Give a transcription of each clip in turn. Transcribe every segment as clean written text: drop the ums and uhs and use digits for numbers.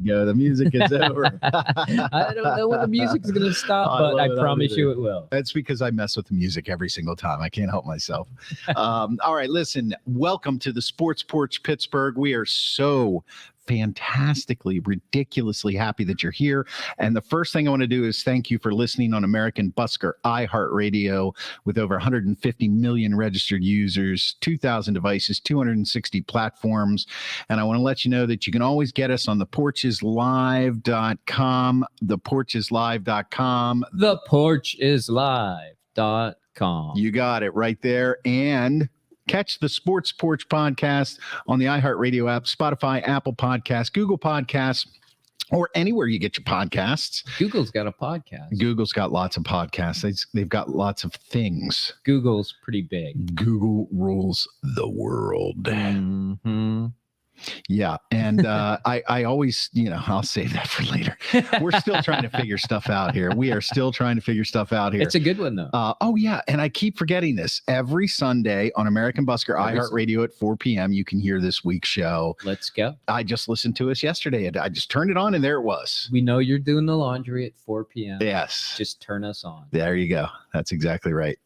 The music is over. I don't know when the music's going to stop, but I promise you it will. That's because I mess with the music every single time. I can't help myself. All right, listen, welcome to the Sports Porch Pittsburgh. We are so fantastically, ridiculously happy that you're here. And the first thing I want to do is thank you for listening on American Busker iHeartRadio with over 150 million registered users, 2,000 devices, 260 platforms. And I want to let you know that you can always get us on theporchislive.com, theporchislive.com. Theporchislive.com. You got it right there. And catch the Sports Porch podcast on the iHeartRadio app, Spotify, Apple Podcasts, Google Podcasts, or anywhere you get your podcasts. Google's got a podcast. Google's got lots of podcasts. They've got lots of things. Google's pretty big. Google rules the world. Mm-hmm. Yeah. And I always, I'll save that for later. We're still trying to figure stuff out here. We are still trying to figure stuff out here. It's a good one, though. Oh, yeah. And I keep forgetting this. Every Sunday on American Busker iHeartRadio at 4 p.m., you can hear this week's show. Let's go. I just listened to us yesterday. And I just turned it on and there it was. We know you're doing the laundry at 4 p.m. Yes. Just turn us on. There you go. That's exactly right.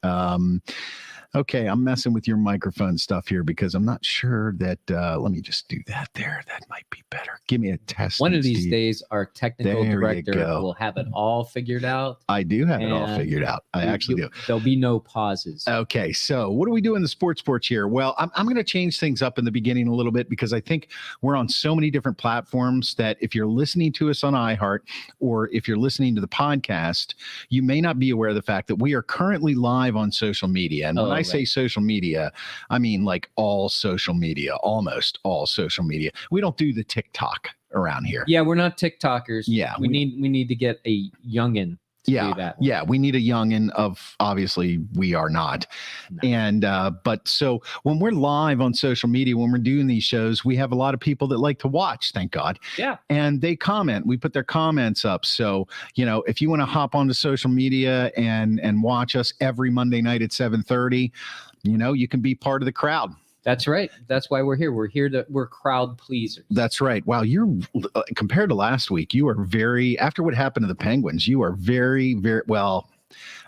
Okay, I'm messing with your microphone stuff here because I'm not sure that, let me just do that there. That might be better. Give me a test. One of these days, our technical director will have it all figured out. I do have it all figured out. I actually do. There'll be no pauses. Okay, so what do we do in the Sports Porch here? Well, I'm going to change things up in the beginning a little bit because I think we're on so many different platforms that if you're listening to us on iHeart or if you're listening to the podcast, you may not be aware of the fact that we are currently live on social media. And when I say social media, I mean like all social media, almost all social media. We don't do the TikTok around here. Yeah, we're not TikTokers. Yeah, we need to get a youngin to do that one. Yeah, we need a youngin of, obviously we are not. No. And but so when we're live on social media, when we're doing these shows, we have a lot of people that like to watch, thank God. Yeah. And they comment. We put their comments up. So, if you want to hop onto social media and watch us every Monday night at 7:30, you can be part of the crowd. That's right. That's why we're here. We're crowd pleasers. That's right. Wow. You're compared to last week, you are after what happened to the Penguins, you are very, very well.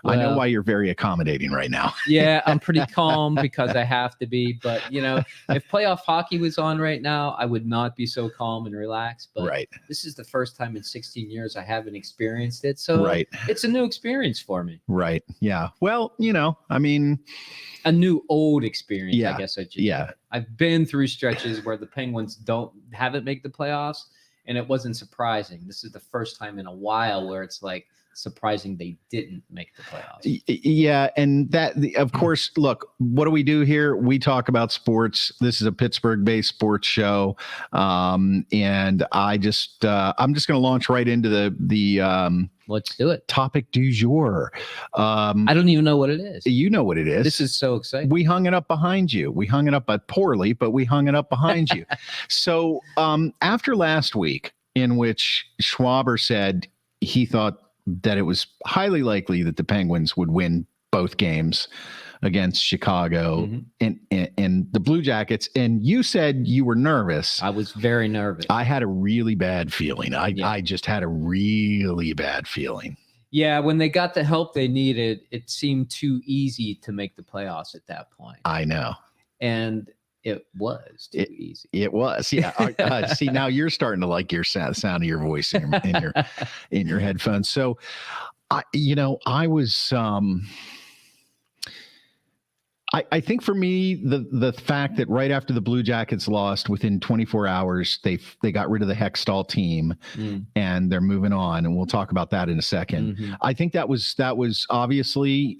I know why you're very accommodating right now. Yeah, I'm pretty calm because I have to be. But, if playoff hockey was on right now, I would not be so calm and relaxed. But This is the first time in 16 years I haven't experienced it. So it's a new experience for me. Right. Yeah. Well, a new old experience, I guess. Yeah. I've been through stretches where the Penguins haven't make the playoffs, and it wasn't surprising. This is the first time in a while where it's like surprising they didn't make the playoffs. Yeah, and that, of course, look, what do we do here? We talk about sports. This is a Pittsburgh-based sports show, and I'm just going to launch right into the let's do it. Topic du jour. I don't even know what it is. You know what it is. This is so exciting. We hung it up behind you. We hung it up poorly, but we hung it up behind you. So after last week, in which Schwaber said he thought that it was highly likely that the Penguins would win both games against Chicago and the Blue Jackets. And you said you were nervous. I was very nervous. I had a really bad feeling. I just had a really bad feeling. Yeah, when they got the help they needed, it seemed too easy to make the playoffs at that point. I know. And it was too easy. It was, yeah. See, now you're starting to like your sound of your voice in your headphones. So, I was I think for me, the fact that right after the Blue Jackets lost, within 24 hours, they got rid of the HEXTALL team and they're moving on. And we'll talk about that in a second. I think that was obviously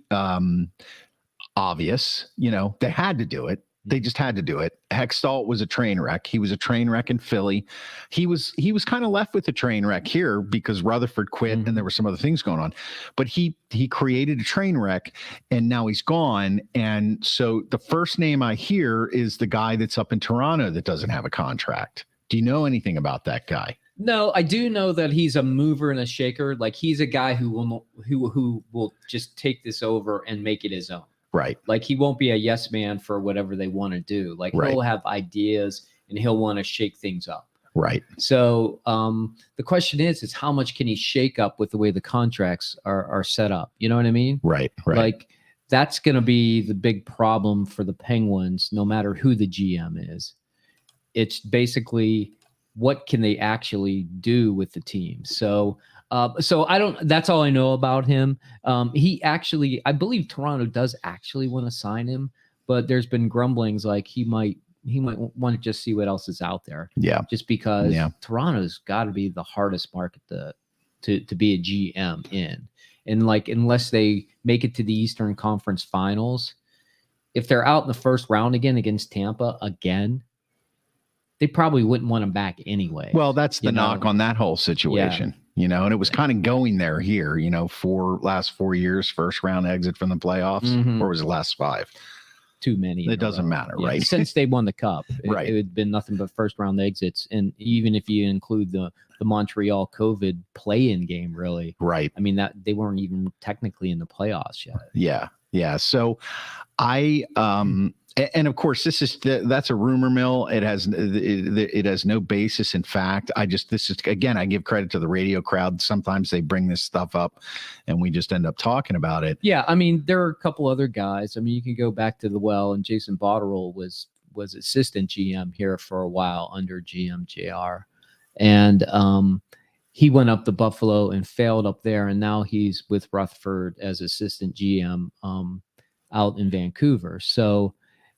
obvious. You know, they had to do it. They just had to do it. Hextall was a train wreck. He was a train wreck in Philly. He was kind of left with a train wreck here because Rutherford quit and there were some other things going on. But he created a train wreck and now he's gone. And so the first name I hear is the guy that's up in Toronto that doesn't have a contract. Do you know anything about that guy? No, I do know that he's a mover and a shaker. Like he's a guy who will just take this over and make it his own. Right. Like he won't be a yes man for whatever they want to do. Like he'll have ideas and he'll want to shake things up. Right. So the question is how much can he shake up with the way the contracts are set up? You know what I mean? Right. Right. Like that's going to be the big problem for the Penguins, no matter who the GM is. It's basically what can they actually do with the team? So that's all I know about him. He actually, I believe Toronto does actually want to sign him, but there's been grumblings like he might want to just see what else is out there. Yeah. Just because Toronto's got to be the hardest market to be a GM in. And like, unless they make it to the Eastern Conference Finals, if they're out in the first round again against Tampa again, they probably wouldn't want him back anyway. Well, that's the knock on that whole situation. Yeah. You know, and it was kind of going there here, you know, last 4 years, first round exit from the playoffs, or was it last 5? Too many. It doesn't matter, right? Since they won the cup, right. It had been nothing but first round exits. And even if you include the Montreal COVID play-in game, really. Right. I mean, that they weren't even technically in the playoffs yet. Yeah. Yeah. So and of course, that's a rumor mill. It has no basis in fact. I give credit to the radio crowd. Sometimes they bring this stuff up, and we just end up talking about it. Yeah, I mean, there are a couple other guys. I mean, you can go back to the well, and Jason Botterill was assistant GM here for a while under GM JR, and he went up to Buffalo and failed up there, and now he's with Rutherford as assistant GM out in Vancouver. So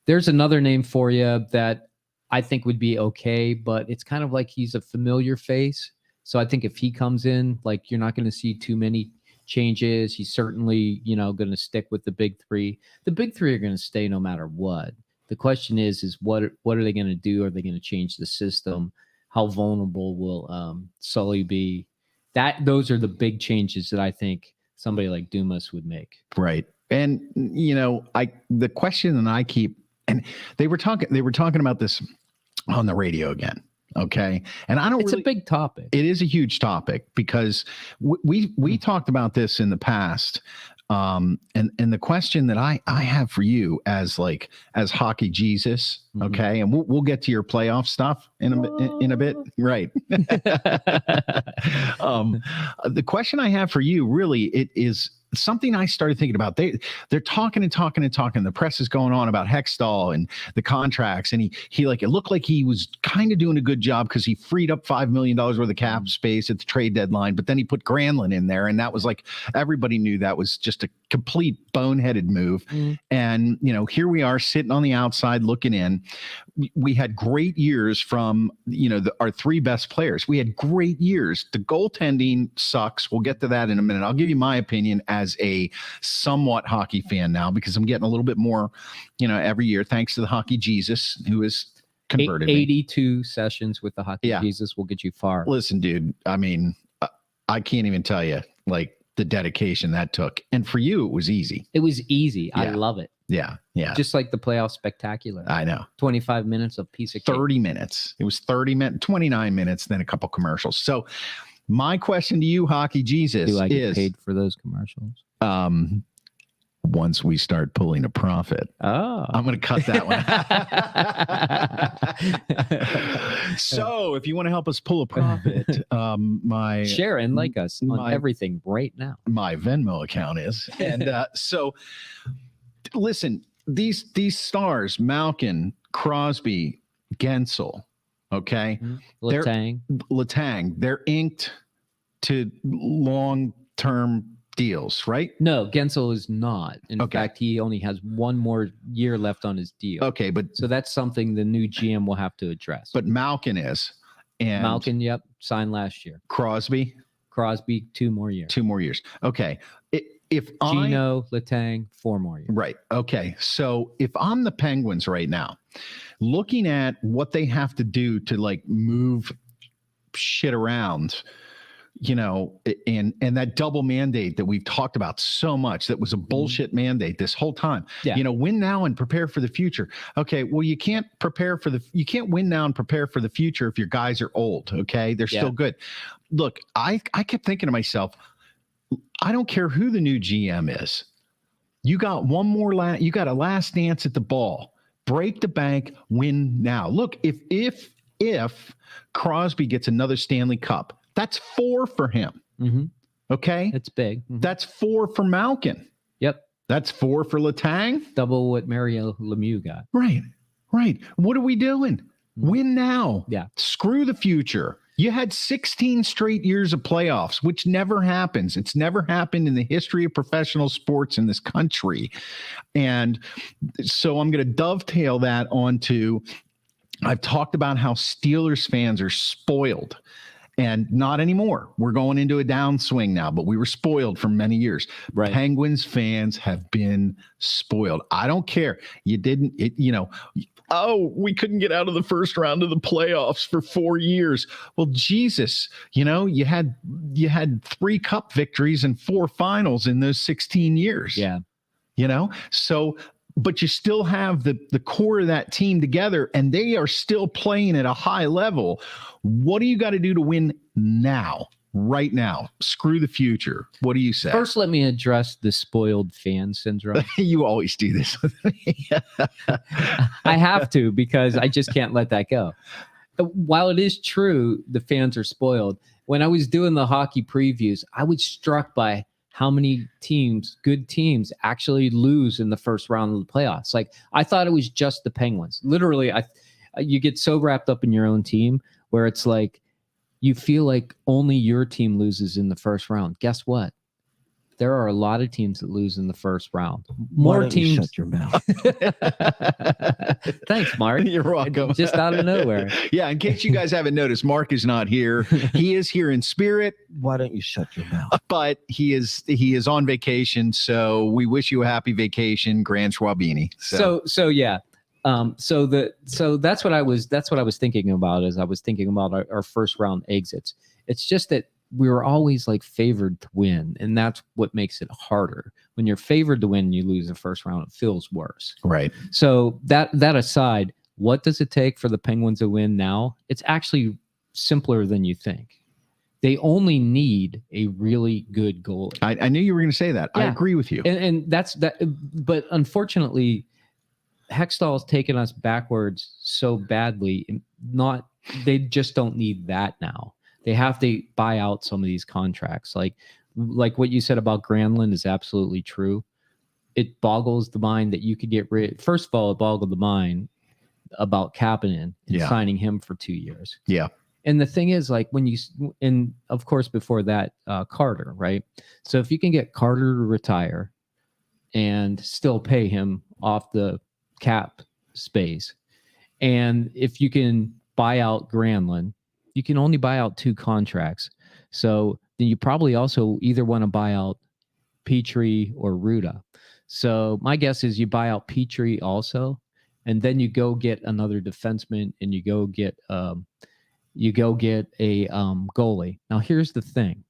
there's another name for you that I think would be okay, but it's kind of like he's a familiar face. So I think if he comes in, like you're not going to see too many changes. He's certainly, going to stick with the big three. The big three are going to stay no matter what. The question is what are they going to do? Are they going to change the system? How vulnerable will Sully be? Those are the big changes that I think somebody like Dumas would make. Right. And, the question that I keep, and they were talking about this on the radio again. Okay. And it's a big topic. It is a huge topic because we talked about this in the past. And the question that I have for you as hockey Jesus. Okay. And we'll get to your playoff stuff in a bit. Right. The question I have for you really, it is something I started thinking about. They're talking and talking and talking. The press is going on about Hextall and the contracts. And he it looked like he was kind of doing a good job because he freed up $5 million worth of cap space at the trade deadline. But then he put Granlund in there. And that was everybody knew that was just a complete boneheaded move. And, here we are sitting on the outside looking in. We had great years from, our 3 best players. We had great years. The goaltending sucks. We'll get to that in a minute. I'll give you my opinion as a somewhat hockey fan now, because I'm getting a little bit more, every year, thanks to the hockey Jesus who is converted 82 sessions with the hockey Jesus will get you far. Listen, dude, I mean, I can't even tell you the dedication that took. And for you, it was easy. It was easy. Yeah. I love it. Yeah. Yeah. Just like the playoff spectacular. I know. 25 minutes of piece of cake. 30 minutes. It was 30 minutes, 29 minutes, then a couple commercials. So my question to you, Hockey Jesus, do I get paid for those commercials? Once we start pulling a profit. Oh. I'm going to cut that one. So if you want to help us pull a profit, share and like us on everything right now. My Venmo account is. And so listen, these stars, Malkin, Crosby, Gensel, okay? Letang, they're inked to long-term deals, right? No, Gensel is not. In Okay. fact, he only has one more year left on his deal. Okay, so that's something the new GM will have to address. But Malkin is. And Malkin, yep, signed last year. Crosby, 2 more years. 2 more years. Okay. If Gino, Letang, 4 more years. Right. Okay. So if I'm the Penguins right now, looking at what they have to do to like move shit around, you know, and that double mandate that we've talked about so much, that was a bullshit mandate this whole time. Yeah. You know, win now and prepare for the future. Okay, well, you can't win now and prepare for the future if your guys are old. Okay, they're still good. Look, I kept thinking to myself, I don't care who the new GM is. You got one more you got a last dance at the ball. Break the bank, win now. Look, if Crosby gets another Stanley Cup, that's 4 for him. Mm-hmm. Okay? It's big. Mm-hmm. That's 4 for Malkin. Yep. That's 4 for Letang. Double what Mario Lemieux got. Right. What are we doing? Mm-hmm. Win now. Yeah. Screw the future. You had 16 straight years of playoffs, which never happens. It's never happened in the history of professional sports in this country. And so I'm going to dovetail that onto, I've talked about how Steelers fans are spoiled. And not anymore. We're going into a downswing now, but we were spoiled for many years. Right. Penguins fans have been spoiled. I don't care. You didn't, we couldn't get out of the first round of the playoffs for 4 years. Well, Jesus, you had 3 cup victories and 4 finals in those 16 years. Yeah. So, but you still have the core of that team together, and they are still playing at a high level. What do you got to do to win now, right now? Screw the future. What do you say? First, let me address the spoiled fan syndrome. You always do this with me. I have to, because I just can't let that go. While it is true the fans are spoiled, when I was doing the hockey previews, I was struck by how many good teams actually lose in the first round of the playoffs. Like, I thought it was just the Penguins. Literally, you get so wrapped up in your own team where it's like you feel like only your team loses in the first round. Guess what? There are a lot of teams that lose in the first round. More teams. You shut your mouth. Thanks, Mark. You're welcome. Just out of nowhere. Yeah, in case you guys haven't noticed, Mark is not here. He is here in spirit. Why don't you shut your mouth? But he is on vacation, so we wish you a happy vacation, Gran Schwabini. So yeah. So that's what I was thinking about as I was thinking about our first round exits. It's just that we were always like favored to win, and that's what makes it harder. When you're favored to win and you lose the first round, it feels worse. Right. So that aside, what does it take for the Penguins to win now? It's actually simpler than you think. They only need a really good goalie. I knew you were going to say that. Yeah. I agree with you. And that's that. But unfortunately, Hextall has taken us backwards so badly. They just don't need that now. They have to buy out some of these contracts. Like what you said about Granlund is absolutely true. It boggles the mind that you could get rid. First of all, it boggled the mind about Kapanen and signing him for 2 years. Yeah. And the thing is, like, and of course, before that, Carter, right? So if you can get Carter to retire and still pay him off the cap space, and if you can buy out Granlund, you can only buy out 2 contracts. So then you probably also either want to buy out Petrie or Ruda. So my guess is you buy out Petrie also, and then you go get another defenseman, and you go get a goalie. Now here's the thing.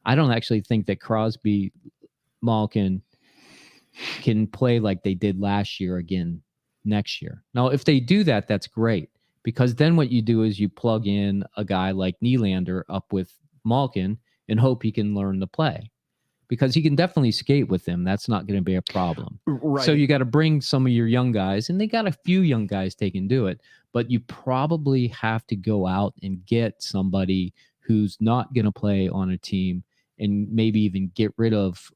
I don't actually think that Crosby, Malkin can play like they did last year again next year. Now, if they do that, that's great. Because then what you do is you plug in a guy like Nylander up with Malkin and hope he can learn to play. Because he can definitely skate with him. That's not going to be a problem. Right. So you got to bring some of your young guys, and they got a few young guys they can do it. But you probably have to go out and get somebody who's not going to play on a team, and maybe even get rid of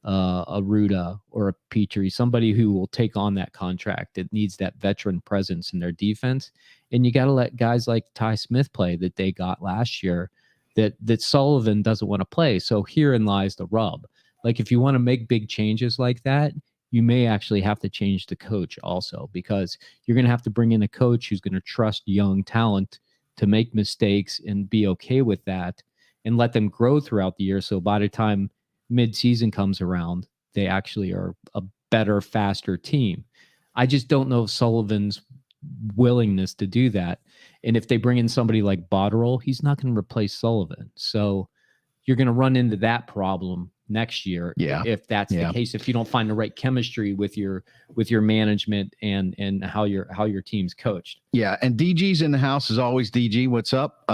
a Ruda or a Petrie, somebody who will take on that contract that needs that veteran presence in their defense. And you got to let guys like Ty Smith play that they got last year, that Sullivan doesn't want to play. So herein lies the rub. Like if you want to make big changes like that, you may actually have to change the coach also, because you're going to have to bring in a coach who's going to trust young talent to make mistakes and be okay with that and let them grow throughout the year. So by the time mid-season comes around, they actually are a better, faster team. I just don't know if Sullivan's willingness to do that. And if they bring in somebody like Botterill, he's not going to replace Sullivan. So you're going to run into that problem next year. If that's the case, if you don't find the right chemistry with your management and how your team's coached. Yeah. And DG's in the house as always. DG, what's up?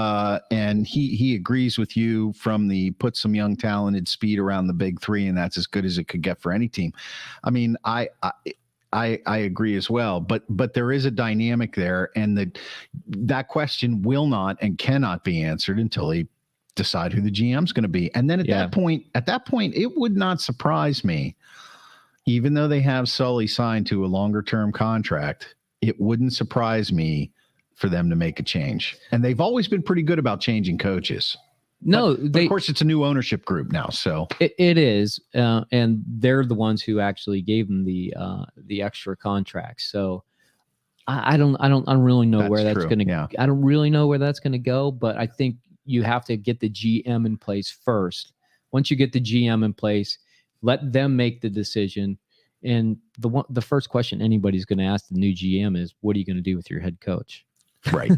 And he agrees with you from the put some young talented speed around the big three, and that's as good as it could get for any team. I mean, I agree as well, but there is a dynamic there, and that question will not and cannot be answered until they decide who the GM's going to be. And then at that point, it would not surprise me, even though they have Sully signed to a longer term contract, it wouldn't surprise me for them to make a change. And they've always been pretty good about changing coaches. No, but of course it's a new ownership group now. So it is. And they're the ones who actually gave them the extra contracts. So I don't really know where that's going to, I don't really know where that's going to go, but I think you have to get the GM in place first. Once you get the GM in place, let them make the decision. And the first question anybody's going to ask the new GM is, what are you going to do with your head coach? Right.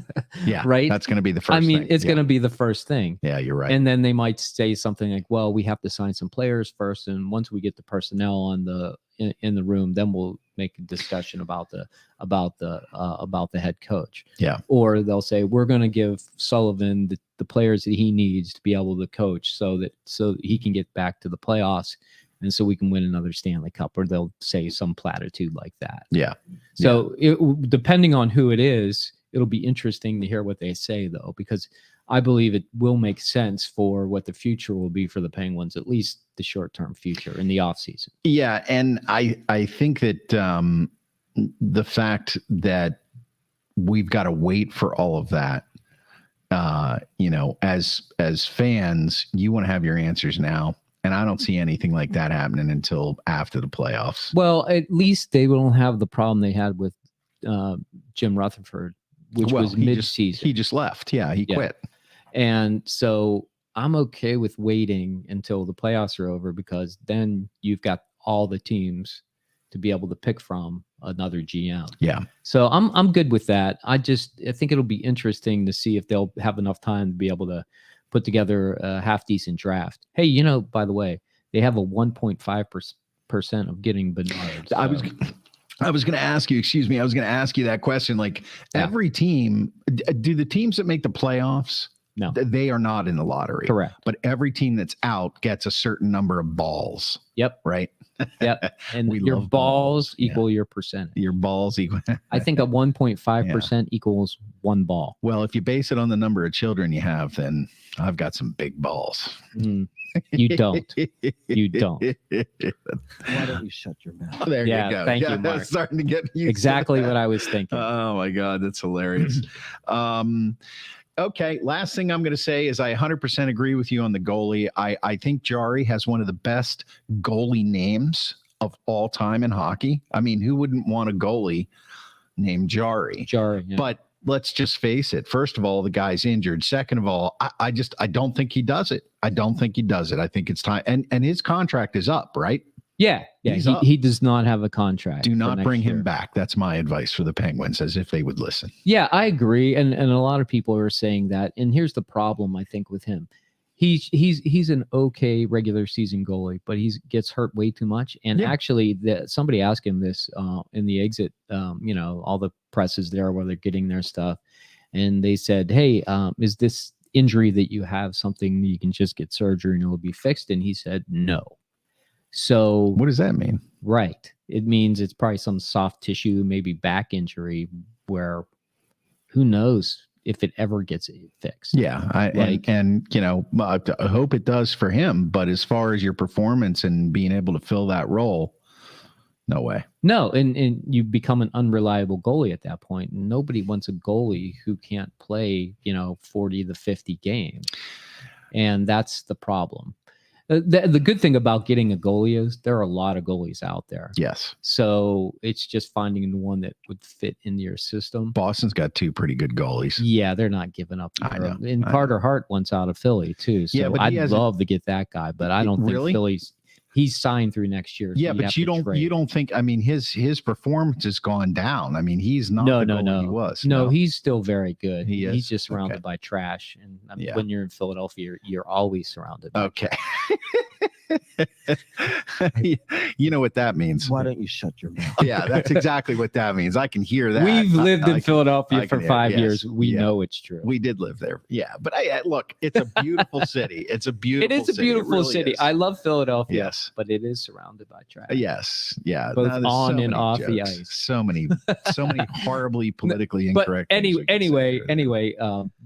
Yeah. Right. That's going to be the first thing. It's yeah. going to be the first thing. Yeah, you're right. And then they might say something like, well, we have to sign some players first. And once we get the personnel on in the room, then we'll make a discussion about the head coach. Yeah. Or they'll say, we're going to give Sullivan the players that he needs to be able to coach so that he can get back to the playoffs. And so we can win another Stanley Cup, or they'll say some platitude like that. Yeah. So depending on who it is, it'll be interesting to hear what they say, though, because I believe it will make sense for what the future will be for the Penguins, at least the short-term future in the offseason. Yeah, and I think that the fact that we've got to wait for all of that, as fans, you want to have your answers now. And I don't see anything like that happening until after the playoffs. Well, at least they won't have the problem they had with Jim Rutherford, which was mid-season. He just left. Yeah, he quit. And so I'm okay with waiting until the playoffs are over, because then you've got all the teams to be able to pick from another GM. Yeah. So I'm good with that. I think it'll be interesting to see if they'll have enough time to be able to put together a half decent draft. Hey, by the way, they have a 1.5% of getting Bernard. So. I was going to ask you, I was going to ask you that question. Like every team, do the teams that make the playoffs, no, they are not in the lottery. Correct. But every team that's out gets a certain number of balls. Yep. Right. Yep. And your balls equal your percentage. Your balls equal. I think a 1.5% equals one ball. Well, if you base it on the number of children you have, then I've got some big balls. You don't. You don't. Why don't you shut your mouth? Oh, there you go. Thank you, Mark. That's starting to get used exactly to what I was thinking. Oh my God, that's hilarious. Okay, last thing I'm going to say is I 100% agree with you on the goalie. I think Jari has one of the best goalie names of all time in hockey. I mean, who wouldn't want a goalie named Jari? Jari, yeah. But let's just face it. First of all, the guy's injured. Second of all, I don't think he does it. I don't think he does it. I think it's time. And his contract is up, right? Yeah. He does not have a contract. Do not bring him back. That's my advice for the Penguins, as if they would listen. Yeah, I agree. And a lot of people are saying that. And here's the problem, I think, with him. He's an okay regular season goalie, but he gets hurt way too much. And actually, somebody asked him this in the exit. All the press is there where they're getting their stuff, and they said, "Hey, is this injury that you have something you can just get surgery and it'll be fixed?" And he said, "No." So what does that mean? Right, it means it's probably some soft tissue, maybe back injury, where who knows if it ever gets fixed. Yeah. I hope it does for him. But as far as your performance and being able to fill that role, no way. No. And you become an unreliable goalie at that point. Nobody wants a goalie who can't play, 40 to 50 games. And that's the problem. The good thing about getting a goalie is there are a lot of goalies out there. Yes. So it's just finding the one that would fit into your system. Boston's got 2 pretty good goalies. Yeah, they're not giving up. I know. And Carter Hart wants out of Philly too. So Yeah, but I'd love to get that guy, but I don't think Philly's. He's signed through next year. So yeah, but you don't think, I mean, his performance has gone down. I mean, he's not the goalie he was. No, he's still very good. He's just surrounded by trash. And I mean, when you're in Philadelphia, you're always surrounded by trash. You know what that means. Why don't you shut your mouth? Yeah, that's exactly what that means. I can hear that. We've lived in Philadelphia for 5 years. We know it's true. We did live there. Yeah, but look, it's a beautiful city. It's a beautiful It is a beautiful city. I love Philadelphia. Yes. But it is surrounded by trash. Yes. Yeah. Both on and off the ice. So many horribly politically incorrect. But anyway,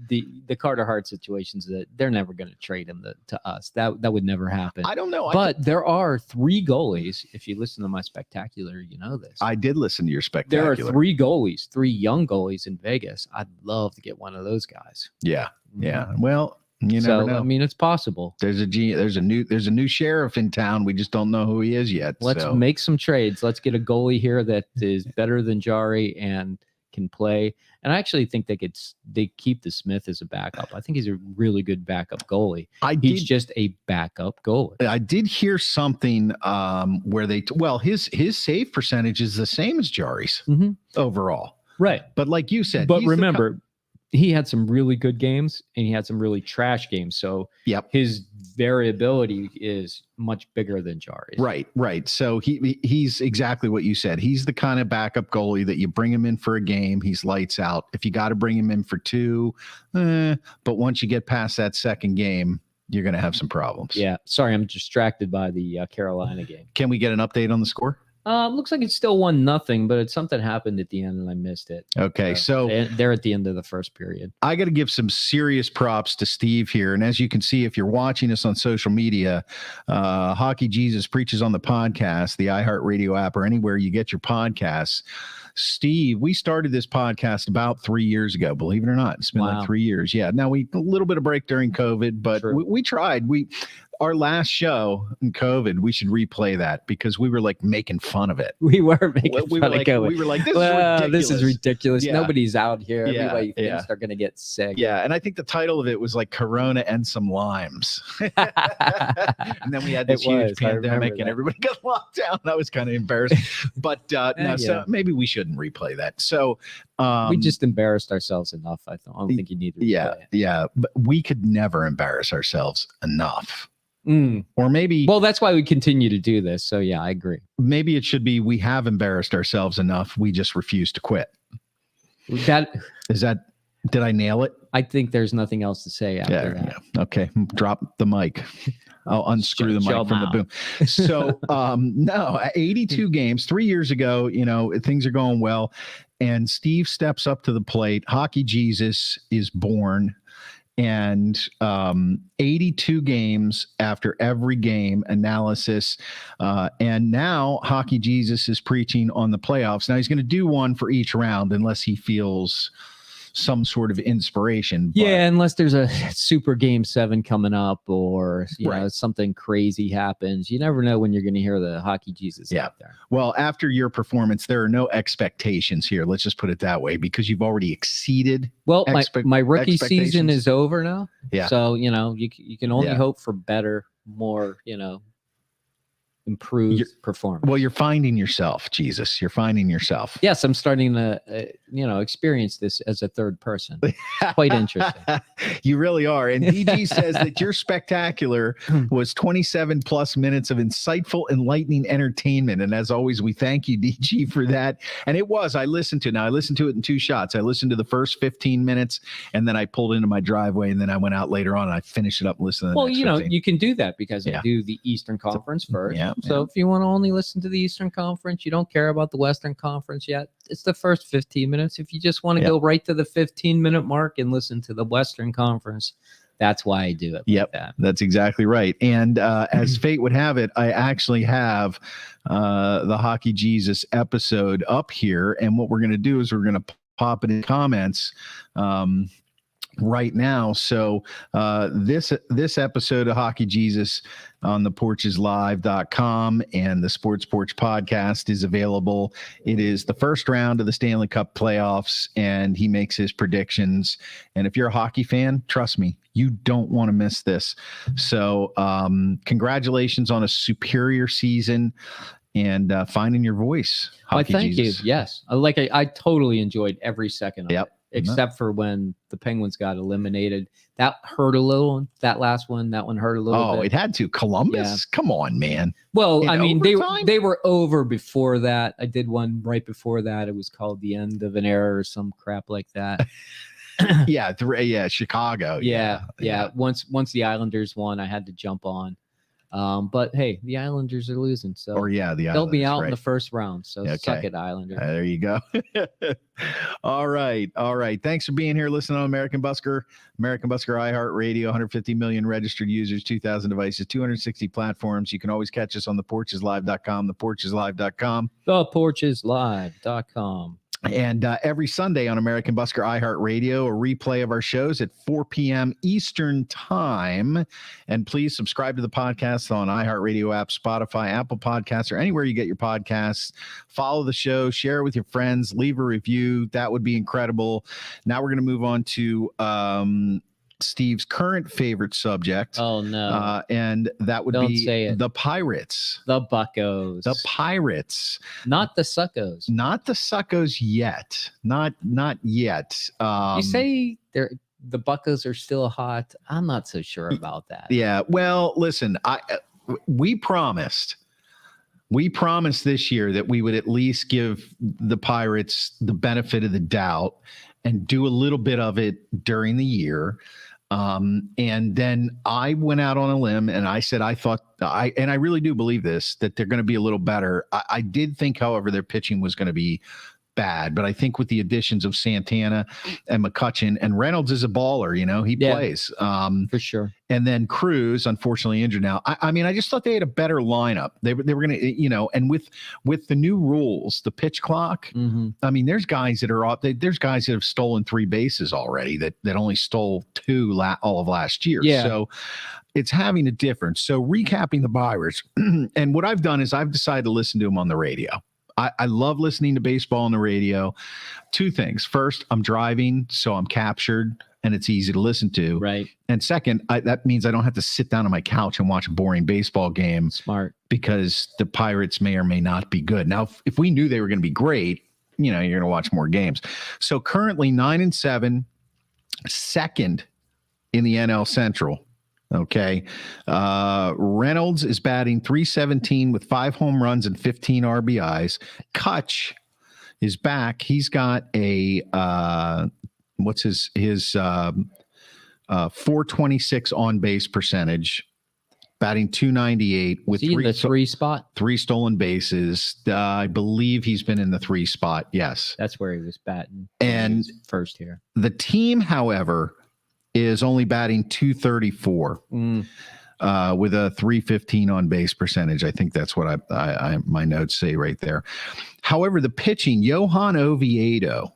the Carter Hart situations, that they're never going to trade him to us. That would never happen. I don't know. But there are 3 goalies. If you listen to my spectacular, you know this. I did listen to your spectacular. There are 3 goalies, 3 young goalies in Vegas. I'd love to get one of those guys. Yeah. Yeah. Well, you never know. I mean, it's possible. There's a new sheriff in town. We just don't know who he is yet. Let's make some trades. Let's get a goalie here that is better than Jari and can play. And I actually think they keep the Smith as a backup. I think he's a really good backup goalie. He's just a backup goalie. I did hear something where his save percentage is the same as Jari's overall. Right. But like you said, remember, he had some really good games and he had some really trash games. So his variability is much bigger than Jari's. Right. So he's exactly what you said. He's the kind of backup goalie that you bring him in for a game, he's lights out. If you got to bring him in for 2, but once you get past that second game, you're going to have some problems. Yeah. Sorry, I'm distracted by the Carolina game. Can we get an update on the score? Looks like it's still 1-0, but something happened at the end and I missed it. Okay, so they're at the end of the first period. I got to give some serious props to Steve here. And as you can see, if you're watching us on social media, Hockey Jesus preaches on the podcast, the iHeartRadio app, or anywhere you get your podcasts. Steve, we started this podcast about 3 years ago, believe it or not. It's been like 3 years. Yeah. Now a little bit of break during COVID, but we tried. Our last show in COVID, we should replay that because we were like making fun of it. We were making fun of COVID. We were like, this is ridiculous. Yeah. Nobody's out here. Everybody thinks they're going to get sick. Yeah. And I think the title of it was like Corona and some limes. And then we had this huge pandemic and everybody got locked down. That was kind of embarrassing. But so maybe we shouldn't replay that. So we just embarrassed ourselves enough. I don't think you need to replay it. Yeah. But we could never embarrass ourselves enough. Or maybe that's why we continue to do this. So yeah, I agree. Maybe it should be we have embarrassed ourselves enough. We just refuse to quit. Did I nail it? I think there's nothing else to say after that. Yeah. Okay. Drop the mic. I'll unscrew the mic from the boom. So 82 games 3 years ago, things are going well. And Steve steps up to the plate. Hockey Jesus is born. And 82 games after every game analysis. And now Hockey Jesus is preaching on the playoffs. Now he's going to do one for each round unless he feels some sort of inspiration. Yeah, unless there's a super game 7 coming up or something crazy happens. You never know when you're going to hear the Hockey Jesus out there. Well, after your performance, there are no expectations here. Let's just put it that way, because you've already exceeded. Well, my rookie season is over now. Yeah. So, you can only hope for better, more, improved performance. Well, you're finding yourself, Jesus. You're finding yourself. Yes, I'm starting to, experience this as a third person. Quite interesting. You really are. And DG says that your spectacular was 27 plus minutes of insightful, enlightening entertainment. And as always, we thank you, DG, for that. And it was. I listened to it in 2 shots. I listened to the first 15 minutes, and then I pulled into my driveway, and then I went out later on, and I finished it up and listened to the next 15. You can do that because I do the Eastern Conference first. So if you want to only listen to the Eastern Conference, you don't care about the Western Conference yet, it's the first 15 minutes. If you just want to go right to the 15-minute mark and listen to the Western Conference, that's why I do it. Yep, like that's exactly right. And as fate would have it, I actually have the Hockey Jesus episode up here. And what we're going to do is we're going to pop it in comments. right now. So this episode of Hockey Jesus on the porcheslive.com and the Sports Porch podcast is available. It is the first round of the Stanley Cup playoffs, and he makes his predictions. And if you're a hockey fan, trust me, you don't want to miss this. So congratulations on a superior season and finding your voice. Thank Jesus. You. Yes. I totally enjoyed every second of it. Except for when the Penguins got eliminated. That hurt a little. That last one, that one hurt a little bit. Oh, it had to. Columbus? Yeah. Come on, man. Well, I mean, they were over before that. I did one right before that. It was called The End of an Era or some crap like that. Yeah, Chicago. Yeah. Once the Islanders won, I had to jump on. But hey, the Islanders are losing, so they'll be out in the first round. So suck it, Islanders. There you go. All right. Thanks for being here. Listening on American Busker iHeartRadio, 150 million registered users, 2,000 devices, 260 platforms. You can always catch us on theporcheslive.com, theporcheslive.com, theporcheslive.com. And every Sunday on American Busker iHeartRadio, a replay of our shows at 4 p.m. Eastern Time. And please subscribe to the podcast on iHeartRadio app, Spotify, Apple Podcasts, or anywhere you get your podcasts. Follow the show, share it with your friends, leave a review. That would be incredible. Now we're going to move on to Steve's current favorite subject. Oh, no. And that would be the Pirates. The Buccos. The Pirates. Not the Suckos. Not the Suckos yet. Not yet. You say the Buccos are still hot. I'm not so sure about that. Yeah. Well, listen, we promised this year that we would at least give the Pirates the benefit of the doubt and do a little bit of it during the year. And then I went out on a limb and I said, I really do believe this, that they're going to be a little better. I did think, however, their pitching was going to be bad, but I think with the additions of Santana and McCutchen, and Reynolds is a baller, he plays for sure. And then Cruz, unfortunately injured now. I mean, I just thought they had a better lineup. They were going to, and with the new rules, the pitch clock. Mm-hmm. I mean, there's guys that are there's guys that have stolen 3 bases already that only stole 2 all of last year. Yeah. So it's having a difference. So recapping the Pirates, and what I've done is I've decided to listen to them on the radio. I love listening to baseball on the radio. 2 things. First, I'm driving, so I'm captured and it's easy to listen to. Right. And second, that means I don't have to sit down on my couch and watch a boring baseball game. Smart. Because the Pirates may or may not be good. Now, if we knew they were going to be great, you're going to watch more games. So currently 9-7, second in the NL Central. Okay. Reynolds is batting .317 with 5 home runs and 15 RBIs. Kutch is back. He's got a what's his 426 on base percentage, batting .298 with 3 spot. 3 stolen bases. I believe he's been in the 3 spot. Yes, that's where he was batting. And first here, the team, however, is only batting .234 with a .315 on base percentage. I think that's what I my notes say right there. However, the pitching, Johan Oviedo,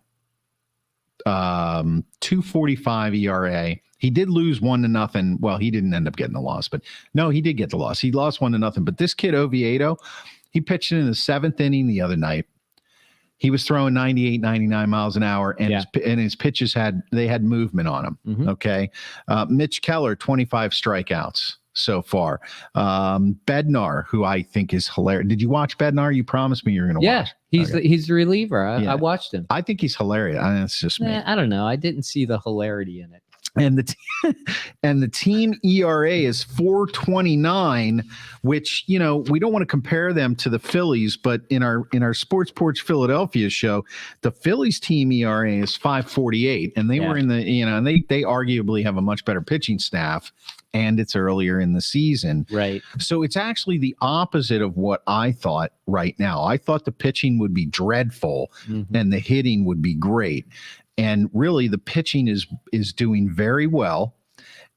2.45 ERA. He did lose 1-0. Well, he didn't end up getting the loss, but no, he did get the loss. He lost 1-0. But this kid Oviedo, he pitched in the 7th inning the other night. He was throwing 98, 99 miles an hour, and his pitches had movement on them. Mm-hmm. Okay. Mitch Keller, 25 strikeouts so far. Bednar, who I think is hilarious. Did you watch Bednar? You promised me you were going to watch. He's the reliever. I watched him. I think he's hilarious. It's just me. I don't know. I didn't see the hilarity in it. And the team ERA is 4.29, which, we don't want to compare them to the Phillies, but in our Sports Porch Philadelphia show, the Phillies team ERA is 5.48, and they were in the, and they arguably have a much better pitching staff, and it's earlier in the season. Right. So it's actually the opposite of what I thought right now. I thought the pitching would be dreadful and the hitting would be great. And really, the pitching is doing very well,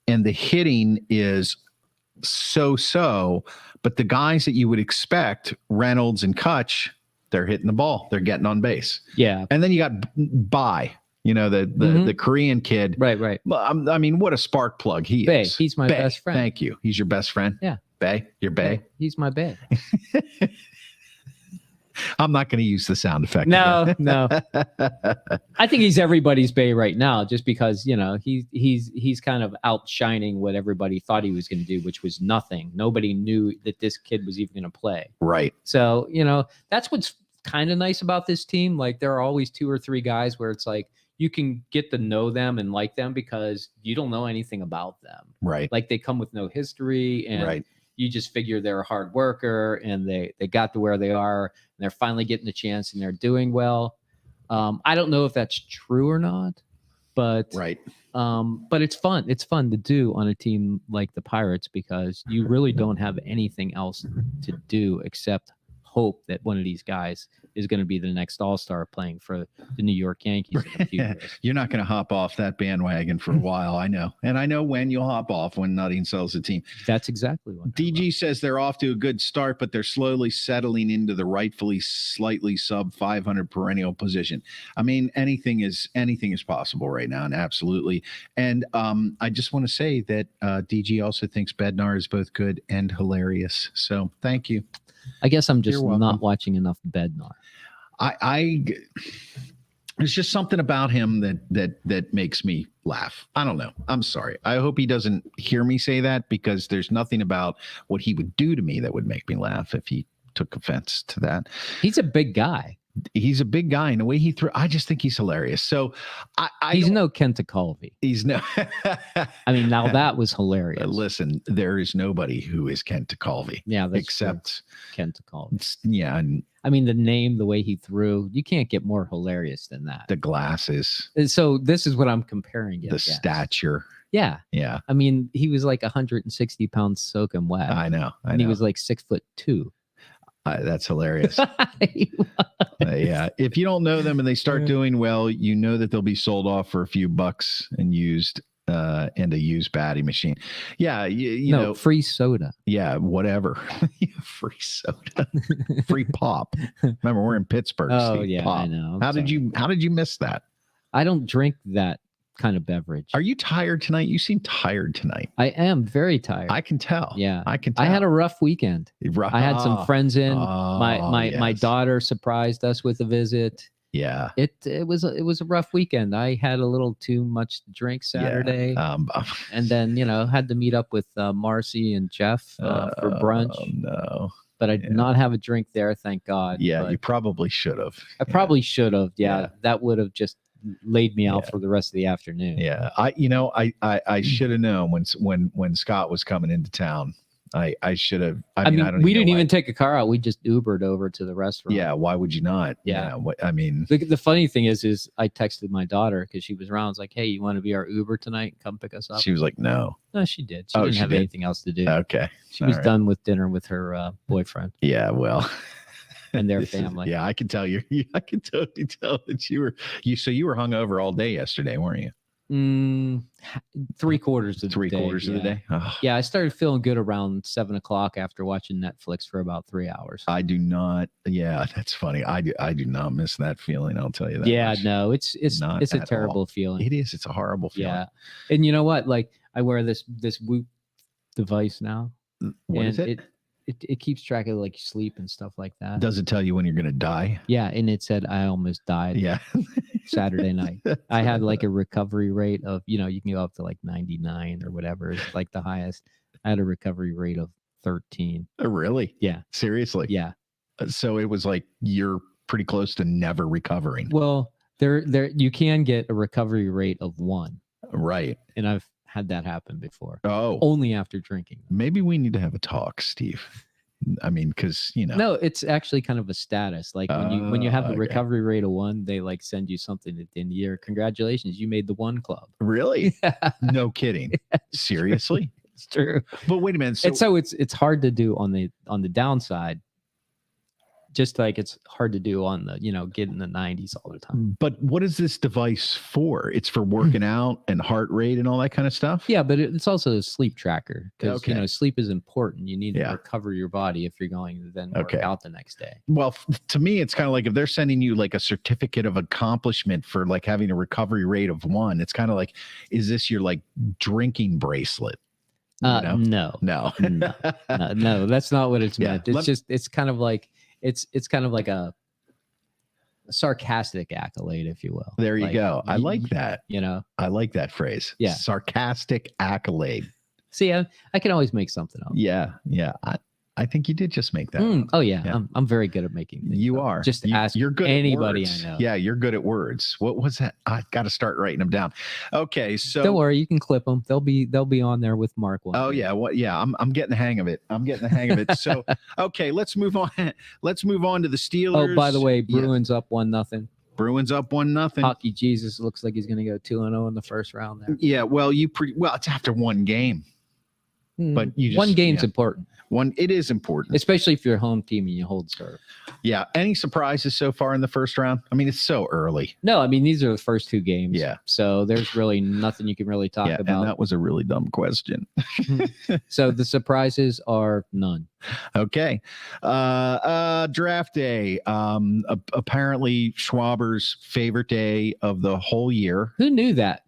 and the hitting is so. But the guys that you would expect, Reynolds and Kutch, they're hitting the ball. They're getting on base. Yeah. And then you got Bai. You know, the Korean kid. Right. I mean, what a spark plug he Bae. is. He's my best friend. Thank you. He's your best friend? Yeah. Bae? Your bae? Bae. He's my bae. I'm not going to use the sound effect. No. I think he's everybody's bae right now, just because, you know, he's kind of outshining what everybody thought he was going to do, which was nothing. Nobody knew that this kid was even going to play. Right. So, you know, that's what's kind of nice about this team. Like, there are always 2 or 3 guys where it's like you can get to know them and like them because you don't know anything about them. Right. Like, they come with no history, and right. you just figure they're a hard worker, and they got to where they are, and they're finally getting a chance, and they're doing well. I don't know if that's true or not, but right. But it's fun. It's fun to do on a team like the Pirates because you really don't have anything else to do except hope that one of these guys is going to be the next all-star playing for the New York Yankees in a few years. You're not going to hop off that bandwagon for a while, I know. And I know when you'll hop off, when Nutting sells the team. That's exactly what DG says they're off to a good start, but they're slowly settling into the rightfully slightly sub 500 perennial position. I mean, anything is possible right now, and absolutely. And I just want to say that DG also thinks Bednar is both good and hilarious. So thank you. I guess I'm just not watching enough Bednar. There's just something about him that makes me laugh. I don't know. I'm sorry. I hope he doesn't hear me say that, because there's nothing about what he would do to me that would make me laugh if he took offense to that. He's a big guy. He's a big guy, and the way he threw, I just think he's hilarious. So he's no Kenta Colby. He's no. I mean, now that was hilarious. Listen, there is nobody who is Kenta Colby. Yeah, except Kenta Colby. Yeah, and I mean, the name, the way he threw, you can't get more hilarious than that. The glasses. And so this is what I'm comparing it. The stature. Yeah. Yeah. I mean, he was like 160 pounds soaking wet. I know. And he was like 6'2". That's hilarious. Yeah. If you don't know them and they start doing well, you know that they'll be sold off for a few bucks and used and a used batting machine. Yeah. You know, free soda. Yeah. Whatever. Free soda. Free pop. Remember, we're in Pittsburgh. Oh, Steve. yeah. Pop. I know. How did you miss that? I don't drink that kind of beverage. Are you tired tonight? You seem tired tonight. I am very tired. I can tell. Yeah. I can tell. I had a rough weekend. I had some friends in. My daughter surprised us with a visit. Yeah. It was a rough weekend. I had a little too much to drink Saturday. Yeah. And then, had to meet up with Marcy and Jeff for brunch. Oh no. But I did not have a drink there, thank God. Yeah, but you probably should have. I probably should have. Yeah. That would have just laid me out for the rest of the afternoon. Yeah. I should have known when Scott was coming into town. I should have. I mean, we didn't even take a car out. We just Ubered over to the restaurant. Yeah. Why would you not? Yeah. I mean, the funny thing is I texted my daughter because she was around. I was like, "Hey, you want to be our Uber tonight? Come pick us up." She was like, "No." No, she did. She didn't have anything else to do. Okay. She was done with dinner with her boyfriend. Yeah. Well. And their family. Yeah, I can tell you. I can totally tell that you were hungover all day yesterday, weren't you? 3/4 of the day. 3/4 of the day. Oh. Yeah, I started feeling good around 7 o'clock after watching Netflix for about 3 hours. I do not. Yeah, that's funny. I do not miss that feeling. I'll tell you that. Yeah, much. no, it's a terrible feeling. It is. It's a horrible feeling. Yeah, and you know what? Like, I wear this Whoop device now. What is it? It keeps track of like sleep and stuff like that. Does it tell you when you're going to die? Yeah, and it said I almost died. Yeah. Saturday night. I had like a recovery rate of, you can go up to like 99 or whatever. It's like the highest. I had a recovery rate of 13. Oh, really? Yeah. Seriously? Yeah. So it was like you're pretty close to never recovering. Well, there you can get a recovery rate of 1. Right. And I've had that happen before. Oh. Only after drinking. Maybe we need to have a talk, Steve. I mean, because No, it's actually kind of a status. Like when you have a recovery rate of 1, they like send you something at the end of the year. Congratulations, you made the 1 club. Really? Yeah. No kidding. Seriously? It's true. But wait a minute. So it's hard to do on the downside. just like it's hard to do on the, get in the 90s all the time. But what is this device for? It's for working out and heart rate and all that kind of stuff? Yeah, but it's also a sleep tracker because, Okay. sleep is important. You need to recover your body if you're going to then work out the next day. Well, to me, it's kind of like if they're sending you like a certificate of accomplishment for like having a recovery rate of 1, it's kind of like, is this your like drinking bracelet? No, that's not what it's meant. It's kind of like a sarcastic accolade, if you will. There you go. I like that. I like that phrase. Yeah. Sarcastic accolade. See, I can always make something up. Yeah. I think you did just make that. Oh yeah. I'm very good at making things you up. are. Just ask you're good anybody at words. I know. Yeah, you're good at words. What was that? I've got to start writing them down. Okay, so don't worry, you can clip them. They'll be on there with Mark. Yeah. I'm getting the hang of it. So okay, let's move on. Let's move on to the Steelers. Oh, by the way, Bruins up 1-0. Bruins up 1-0. Hockey Jesus looks like he's going to go 2-0 in the first round there. Yeah, well, it's after one game. But one game's important. It is important, especially if you're a home team and you hold serve. Yeah. Any surprises so far in the first round? I mean, it's so early. No, I mean, these are the first 2 games. Yeah. So there's really nothing you can really talk about. And that was a really dumb question. So the surprises are none. Okay. Draft day. Apparently Schwaber's favorite day of the whole year. Who knew that?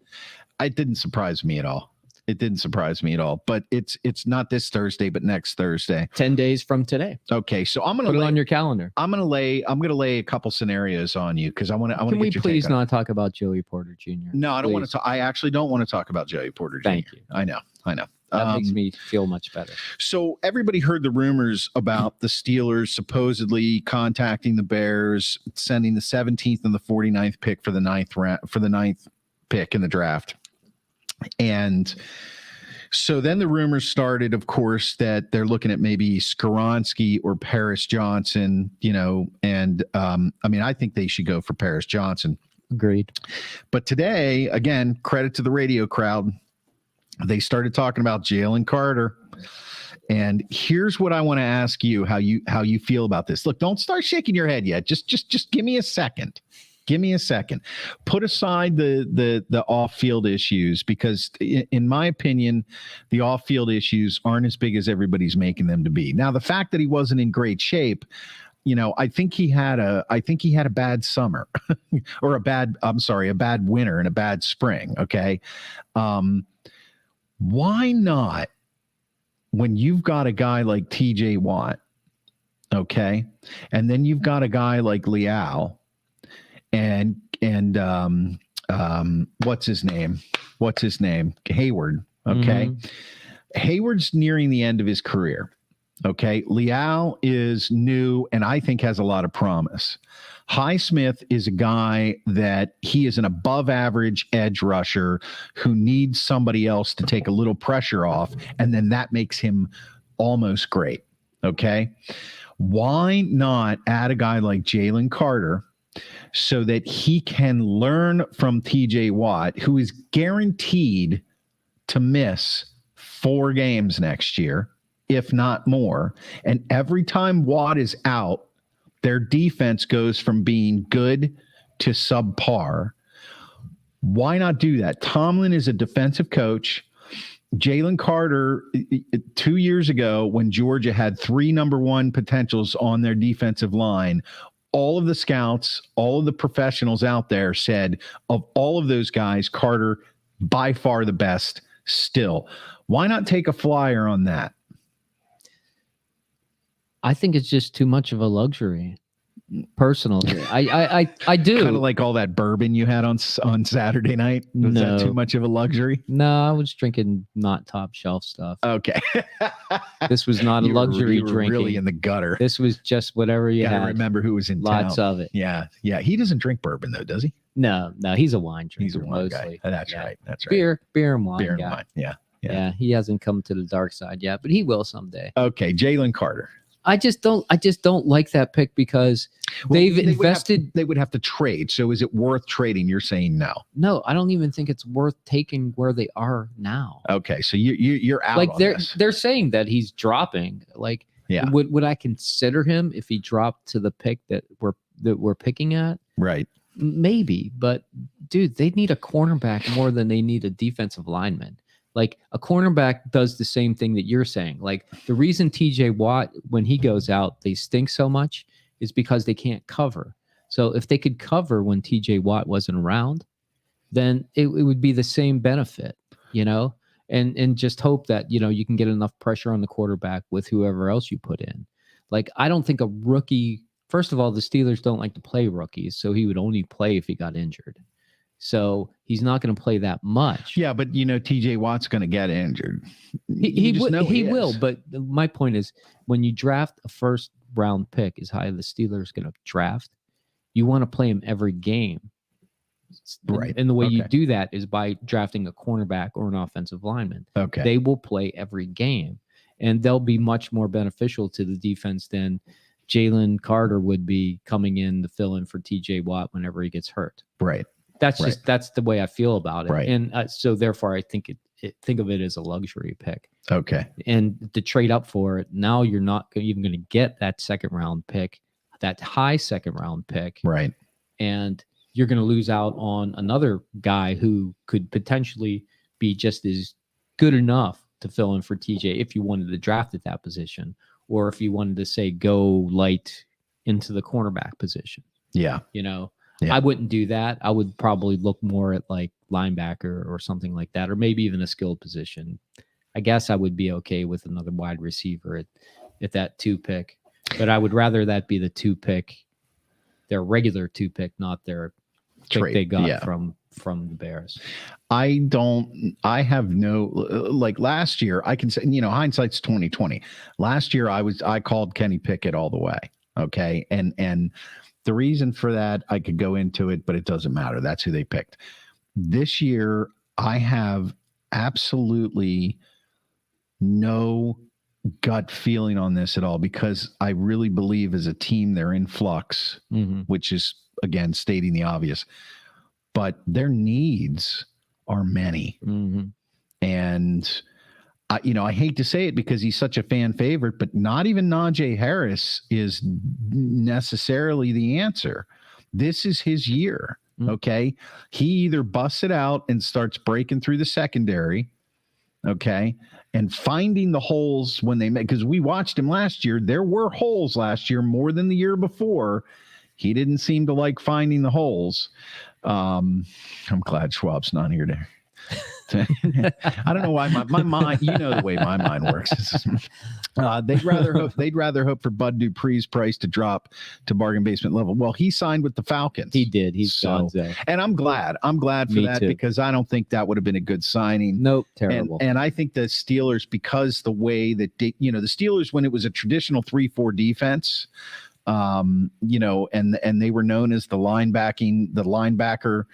It didn't surprise me at all. But it's not this Thursday, but next Thursday. 10 days from today. Okay, so I'm gonna put it on your calendar. I'm gonna lay a couple scenarios on you because I want to. Can we please not talk about Joey Porter Jr.? No, I don't want to. I actually don't want to talk about Joey Porter Jr. Thank you. I know. That makes me feel much better. So everybody heard the rumors about the Steelers supposedly contacting the Bears, sending the 17th and the 49th pick for the ninth pick in the draft. And so then the rumors started, of course, that they're looking at maybe Skoronski or Paris Johnson, and I mean, I think they should go for Paris Johnson. Agreed. But today, again, credit to the radio crowd, they started talking about Jalen Carter. And here's what I want to ask you, how you feel about this. Look, don't start shaking your head yet. Just give me a second. Give me a second. Put aside the off-field issues because, in my opinion, the off-field issues aren't as big as everybody's making them to be. Now, the fact that he wasn't in great shape, I think he had a bad summer, or a bad winter and a bad spring. Okay, why not? When you've got a guy like T.J. Watt, okay, and then you've got a guy like Liao. And what's his name? Hayward. Okay. Mm-hmm. Hayward's nearing the end of his career. Okay. Liao is new and I think has a lot of promise. Highsmith is a guy that he is an above average edge rusher who needs somebody else to take a little pressure off. And then that makes him almost great. Okay. Why not add a guy like Jalen Carter so that he can learn from TJ Watt, who is guaranteed to miss 4 games next year, if not more. And every time Watt is out, their defense goes from being good to subpar. Why not do that? Tomlin is a defensive coach. Jalen Carter, 2 years ago, when Georgia had 3 number 1 potentials on their defensive line, all of the scouts, all of the professionals out there said of all of those guys, Carter by far the best still. Why not take a flyer on that? I think it's just too much of a luxury. Personally, I do. Kind of like all that bourbon you had on Saturday night. Was that too much of a luxury? No, I was drinking not top shelf stuff. Okay. This was not a luxury drinking. Really in the gutter. This was just whatever you had. Remember who was in Lots town. Of it. Yeah. He doesn't drink bourbon though, does he? No, he's a wine drinker. He's a wine mostly. guy. That's right. Beer and wine. Beer and guy. wine. Yeah. He hasn't come to the dark side yet, but he will someday. Okay, Jalen Carter. I just don't like that pick because they've invested. They would have to trade. So is it worth trading? You're saying no. No, I don't even think it's worth taking where they are now. Okay, so you're out. Like on this. they're saying that he's dropping. Like Yeah. Would I consider him if he dropped to the pick that we're picking at? Right. Maybe, but dude, they need a cornerback more than they need a defensive lineman. Like a cornerback does the same thing that you're saying. Like the reason TJ Watt, when he goes out, they stink so much is because they can't cover. So if they could cover when TJ Watt wasn't around, then it would be the same benefit, and just hope that, you can get enough pressure on the quarterback with whoever else you put in. Like, I don't think a rookie, first of all, the Steelers don't like to play rookies, so he would only play if he got injured. So he's not going to play that much. Yeah, but TJ Watt's going to get injured. He will. But my point is, when you draft a first round pick as high as the Steelers going to draft, you want to play him every game. Right. And the way you do that is by drafting a cornerback or an offensive lineman. Okay. They will play every game, and they'll be much more beneficial to the defense than Jalen Carter would be coming in to fill in for TJ Watt whenever he gets hurt. Right. That's the way I feel about it. Right. And so therefore I think think of it as a luxury pick. Okay. And to trade up for it, now you're not even going to get that second round pick, that high second round pick. Right. And you're going to lose out on another guy who could potentially be just as good enough to fill in for TJ if you wanted to draft at that position, or if you wanted to say go light into the cornerback position. Yeah. I wouldn't do that. I would probably look more at like linebacker or something like that, or maybe even a skilled position. I guess I would be okay with another wide receiver at that 2 pick, but I would rather that be the 2 pick, their regular 2 pick, not their pick they got from the Bears. I have no, like last year, I can say, hindsight's 2020. Last year I called Kenny Pickett all the way. Okay. And the reason for that, I could go into it, but it doesn't matter. That's who they picked. This year, I have absolutely no gut feeling on this at all, because I really believe as a team they're in flux, which is, again, stating the obvious. But their needs are many. And I hate to say it because he's such a fan favorite, but not even Najee Harris is necessarily the answer. This is his year. Okay. He either busts it out and starts breaking through the secondary. Okay. And finding the holes when they make, because we watched him last year. There were holes last year more than the year before. He didn't seem to like finding the holes. I'm glad Schwab's not here to. I don't know why my mind, the way my mind works. They'd rather hope for Bud Dupree's price to drop to bargain basement level. Well, he signed with the Falcons. He did. He's gone. And I'm glad for that too, because I don't think that would have been a good signing. Nope, terrible. And I think the Steelers, because the way that the Steelers, when it was a traditional 3-4 defense, and they were known as the linebacker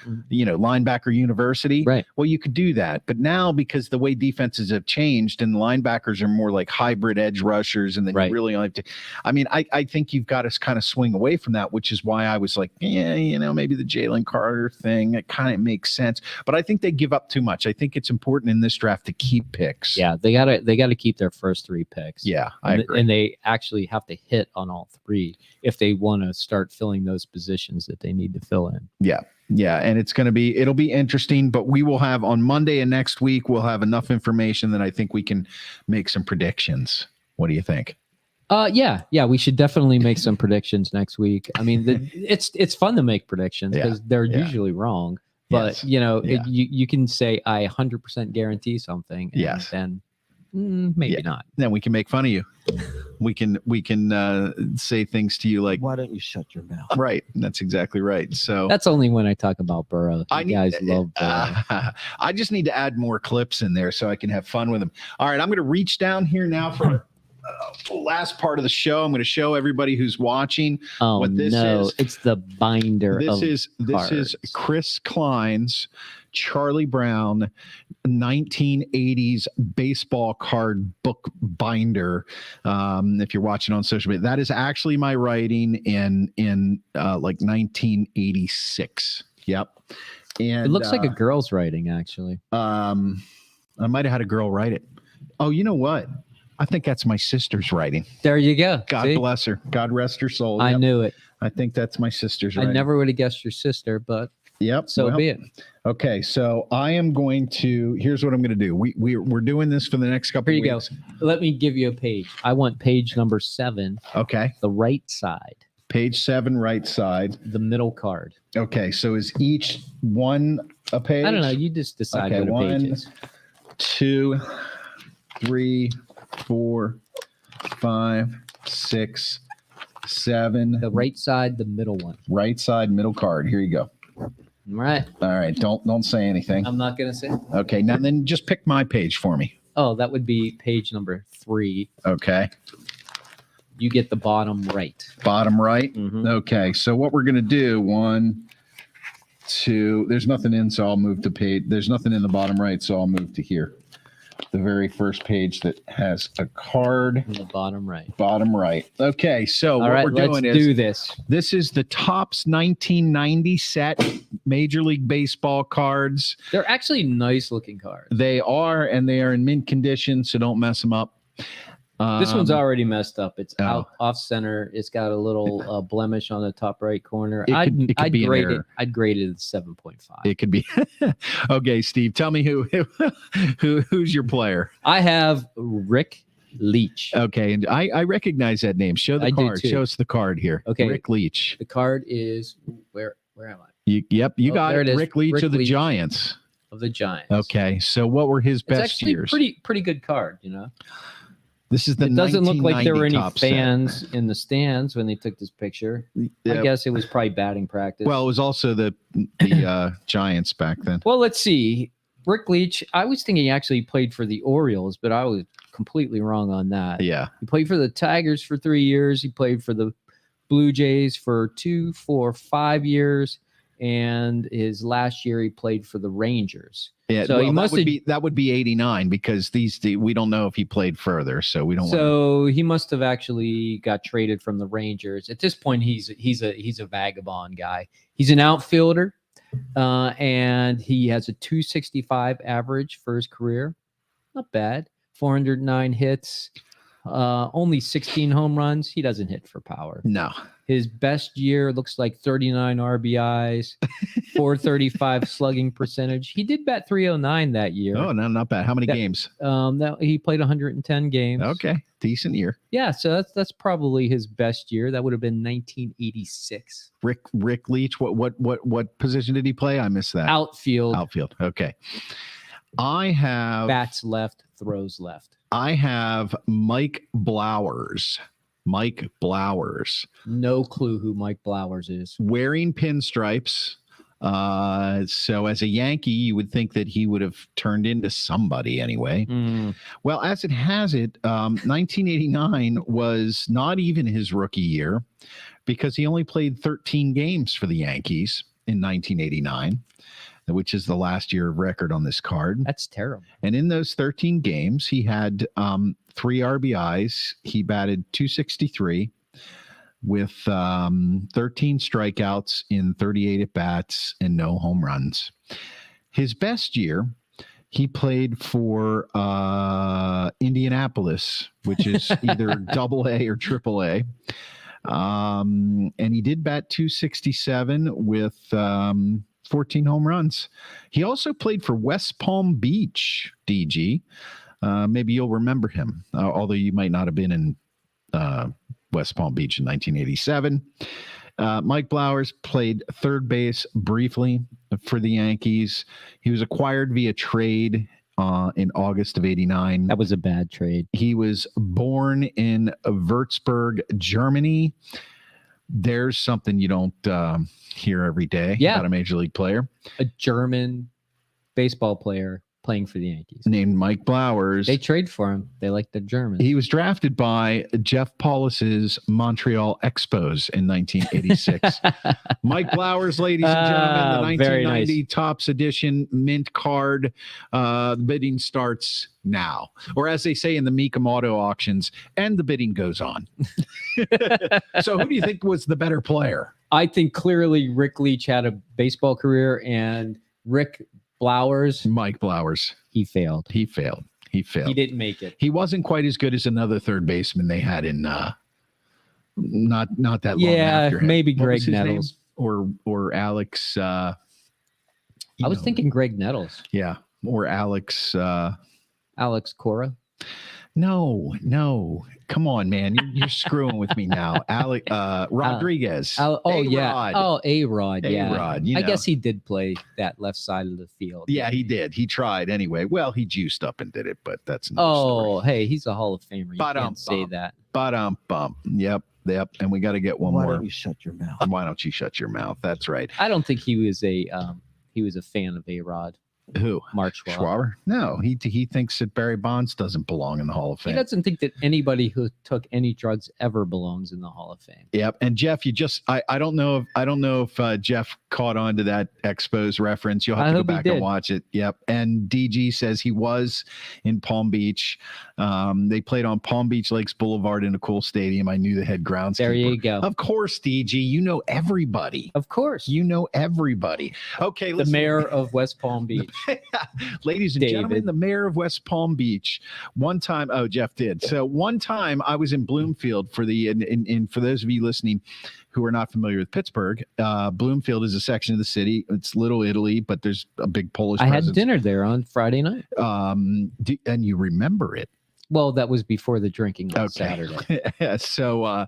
university. Right. Well, you could do that. But now, because the way defenses have changed and the linebackers are more like hybrid edge rushers, and then you really only have to, I think you've got to kind of swing away from that, which is why I was like, maybe the Jalen Carter thing, it kind of makes sense. But I think they give up too much. I think it's important in this draft to keep picks. Yeah, they gotta keep their first 3 picks. Yeah, I agree. And they actually have to hit on all 3 if they want to start filling those positions that they need to fill in. Yeah. Yeah. And it'll be interesting, but we will have on Monday and next week, we'll have enough information that I think we can make some predictions. What do you think? Yeah, we should definitely make some predictions next week. I mean, it's fun to make predictions because they're usually wrong, but you can say I 100% guarantee something. And then maybe not. Then we can make fun of you. We can say things to you like, why don't you shut your mouth? Right. That's exactly right. So that's only when I talk about Burrow. You guys love Burrow. I just need to add more clips in there so I can have fun with them. All right. I'm going to reach down here now for the last part of the show. I'm going to show everybody who's watching what this is. It's the binder. This is Chris Klein's Charlie Brown 1980s baseball card book binder. If you're watching on social media, that is actually my writing in like 1986. Yep. And it looks like a girl's writing, actually. I might have had a girl write it. Oh, you know what? I think that's my sister's writing. There you go. God See? bless her. God rest her soul. I knew it. I think that's my sister's I writing. never would have guessed your sister, but so be it. Okay, so I am going to. Here's what I'm going to do. We're doing this for the next couple. Here you weeks. go. Let me give you a page. I want page number 7. Okay. The right side. Page 7, right side. The middle card. Okay, so is each one a page? I don't know. You just decide Okay, what a page is. 2, 3, 4, 5, 6, 7. The right side, the middle one. Right side, middle card. Here you go. All right. All right. Don't say anything. I'm not gonna say. Okay. Now then, just pick my page for me. Oh, that would be page number 3. Okay. You get the bottom right. Bottom right. Mhm. Okay. So what we're gonna do? 1, 2. There's nothing in, so I'll move to page. There's nothing in the bottom right, so I'll move to here. The very first page that has a card. In the bottom right. Bottom right. Okay. So All what right, we're doing let's is do this. this is the Topps 1990 set Major League Baseball cards. They're actually nice looking cards. They are, and they are in mint condition, so don't mess them up. This one's already messed up. It's oh. out off center. It's got a little blemish on the top right corner. It could I'd be an grade it. error. I'd grade it at 7.5. It could be. Okay, Steve, tell me who's your player. I have Rick Leach. Okay, and I recognize that name. Show the I do card. too. Show us the card here. Okay. Rick Leach. The card is where am I? You Oh, got there it. it is. Rick Leach Rick of the Leach. Giants. Of the Giants. Okay, so what were his It's best actually years? pretty good card, This is the It doesn't look like there were any 1990 Topps set. fans in the stands when they took this picture. Yeah. I guess it was probably batting practice. Well, it was also the Giants back then. Well, let's see. Rick Leach, I was thinking he actually played for the Orioles, but I was completely wrong on that. Yeah. He played for the Tigers for 3 years. He played for the Blue Jays for 2, 4, 5 years. And his last year, he played for the Rangers. Yeah, So he well, must that would be 89 because we don't know if he played further, so we don't. So he must have actually got traded from the Rangers. At this point, he's a vagabond guy. He's an outfielder, and he has a 265 average for his career. Not bad. 409 hits, only 16 home runs. He doesn't hit for power. No. His best year looks like 39 RBIs, 435 slugging percentage. He did bat 309 that year. Oh, no, not bad. How many games? That he played 110 games. Okay, decent year. Yeah, so that's probably his best year. That would have been 1986. Rick Leach. What position did he play? I missed that. Outfield. Outfield. Okay. I have Bats left, throws left. I have Mike Blowers. Mike Blowers. No clue who Mike Blowers is. Wearing pinstripes. So as a Yankee, you would think that he would have turned into somebody anyway. Well, as it has it, 1989 was not even his rookie year because he only played 13 games for the Yankees in 1989, which is the last year of record on this card. That's terrible. And in those 13 games, he had 3 RBIs. He batted .263 with 13 strikeouts in 38 at-bats and no home runs. His best year, he played for Indianapolis, which is either AA or AAA. And he did bat .267 with 14 home runs. He also played for West Palm Beach, DG. Maybe you'll remember him, although you might not have been in West Palm Beach in 1987. Mike Blowers played third base briefly for the Yankees. He was acquired via trade in August of 89. That was a bad trade. He was born in Würzburg, Germany. There's something you don't hear every day about a major league player. A German baseball player playing for the Yankees. Named Mike Blowers. They trade for him. They like the Germans. He was drafted by Jeff Paulus's Montreal Expos in 1986. Mike Blowers, ladies and gentlemen, the 1990 Topps edition mint card. The bidding starts now. Or as they say in the Mecum auto auctions, and the bidding goes on. So who do you think was the better player? I think clearly Rick Leach had a baseball career, and Mike Blowers, he failed. He failed. He didn't make it. He wasn't quite as good as another third baseman they had in not that long after him. Maybe What was Greg his name? Nettles. Or Alex. I was thinking Greg Nettles. Yeah, or Alex. Alex Cora. No. Come on, man. You're screwing with me now. Alec Rodriguez. A-Rod. Oh, A-Rod. Yeah. A-Rod, I guess he did play that left side of the field. Yeah, he did. He tried anyway. Well, he juiced up and did it, but that's another story. Hey, he's a Hall of Famer. You can't say that. Bump. Yep. And we got to get one Why more. don't you shut your mouth? Why don't you shut your mouth? That's right. I don't think he was a fan of A-Rod. Who? Mark Schwab. Schwaber? No, he thinks that Barry Bonds doesn't belong in the Hall of Fame. He doesn't think that anybody who took any drugs ever belongs in the Hall of Fame. Yep. And Jeff, I don't know if Jeff caught on to that Expos reference. You'll have to go back and watch it. Yep. And DG says he was in Palm Beach. They played on Palm Beach Lakes Boulevard in a cool stadium. I knew the head groundskeeper. There you go. Of course, DG. You know everybody. Of course. You know everybody. Okay. The mayor of West Palm Beach. Ladies and gentlemen, the mayor of West Palm Beach. One time, Jeff did. So one time I was in Bloomfield for for those of you listening who are not familiar with Pittsburgh, Bloomfield is a section of the city. It's Little Italy, but there's a big Polish presence. Had dinner there on Friday night. And you remember it. Well, that was before the drinking on Saturday. So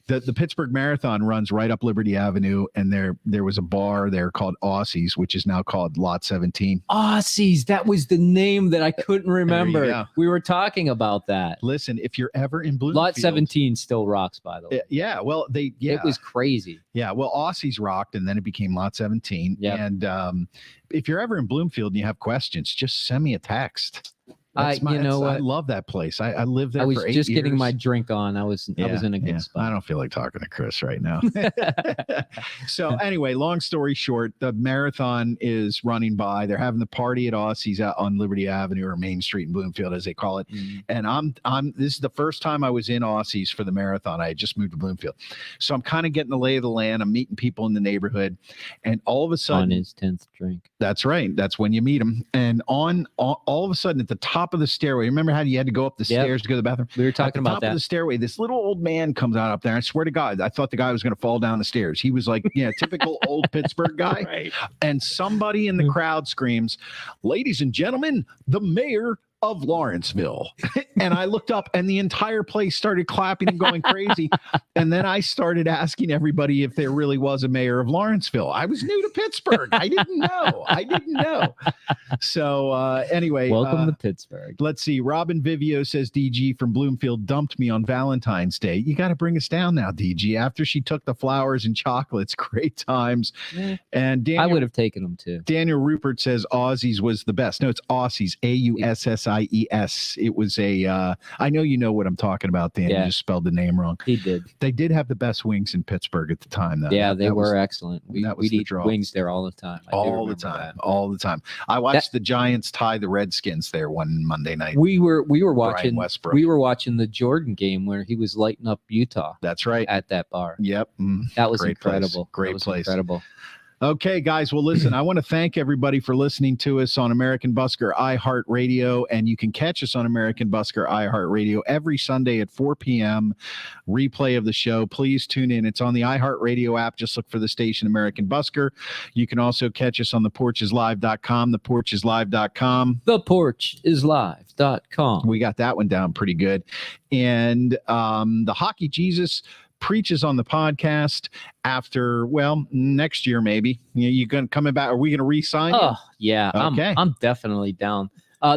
the Pittsburgh Marathon runs right up Liberty Avenue, and there was a bar there called Aussie's, which is now called Lot 17. Aussie's, that was the name that I couldn't remember. We were talking about that. Listen, if you're ever in Bloomfield, Lot 17 still rocks, by the way. Yeah, well, it was crazy. Yeah, well, Aussie's rocked, and then it became Lot 17. Yeah, and if you're ever in Bloomfield and you have questions, just send me a text. I love that place. I lived there for 8 years. I was just getting my drink on. I was in a good spot. I don't feel like talking to Chris right now. So anyway, long story short, the marathon is running by. They're having the party at Aussie's out on Liberty Avenue, or Main Street in Bloomfield, as they call it. And this is the first time I was in Aussie's for the marathon. I had just moved to Bloomfield. So I'm kind of getting the lay of the land. I'm meeting people in the neighborhood. And all of a sudden, on his 10th drink. That's right. That's when you meet him. And all of a sudden, at the top of the stairway, remember how you had to go up the stairs to go to the bathroom? We were talking about that. Top of the stairway, this little old man comes out up there. I swear to God, I thought the guy was going to fall down the stairs. He was like, typical old Pittsburgh guy. Right. And somebody in the crowd screams, "Ladies and gentlemen, the mayor of Lawrenceville." And I looked up, and the entire place started clapping and going crazy. And then I started asking everybody if there really was a mayor of Lawrenceville. I was new to Pittsburgh. I didn't know. So anyway, welcome to Pittsburgh. Let's see. Robin Vivio says DG from Bloomfield dumped me on Valentine's Day. You got to bring us down now, DG. After she took the flowers and chocolates, great times. And I would have taken them too. Daniel Rupert says Aussie's was the best. No, it's Aussie's. AUSSIES. It was I know you know what I'm talking about, Dan. You just spelled the name wrong. He did. They did have the best wings in Pittsburgh at the time, though. Yeah, they were excellent. We'd eat wings there all the time. All the time. I watched the Giants tie the Redskins there one Monday night. We were watching Westbrook. We were watching the Jordan game where he was lighting up Utah. That's right. At that bar. Yep. That was incredible. Great place. Incredible. Okay, guys. Well, listen, I want to thank everybody for listening to us on American Busker iHeartRadio, and you can catch us on American Busker iHeartRadio every Sunday at 4 p.m. Replay of the show. Please tune in. It's on the iHeartRadio app. Just look for the station American Busker. You can also catch us on theporchislive.com, theporchislive.com. Theporchislive.com. We got that one down pretty good. And the Hockey Jesus preaches on the podcast after, next year maybe. You going to come back? Are we going to re-sign you? Oh yeah, okay. I'm definitely down.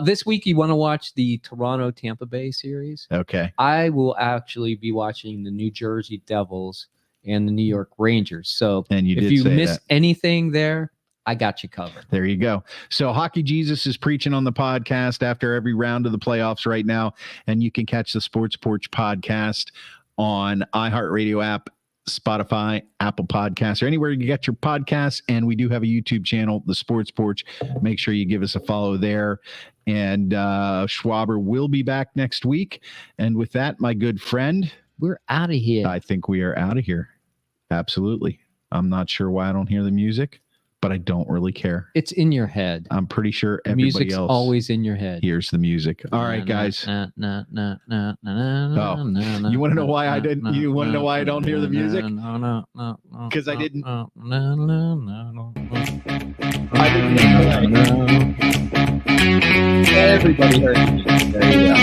This week you want to watch the Toronto Tampa Bay series? Okay. I will actually be watching the New Jersey Devils and the New York Rangers. So if you miss anything there, I got you covered. There you go. So Hockey Jesus is preaching on the podcast after every round of the playoffs right now, and you can catch the Sports Porch podcast on iHeartRadio app, Spotify, Apple Podcasts, or anywhere you get your podcasts. And we do have a YouTube channel, The Sports Porch. Make sure you give us a follow there. And Schwaber will be back next week. And with that, my good friend, we're out of here. I think we are out of here. Absolutely. I'm not sure why I don't hear the music, but I don't really care. It's in your head. I'm pretty sure everybody Music's else always in your head. hears the music. All right, guys. You want to know why I didn't? You want to know why I don't hear the music? No. Because I didn't. Everybody heard me. There you go.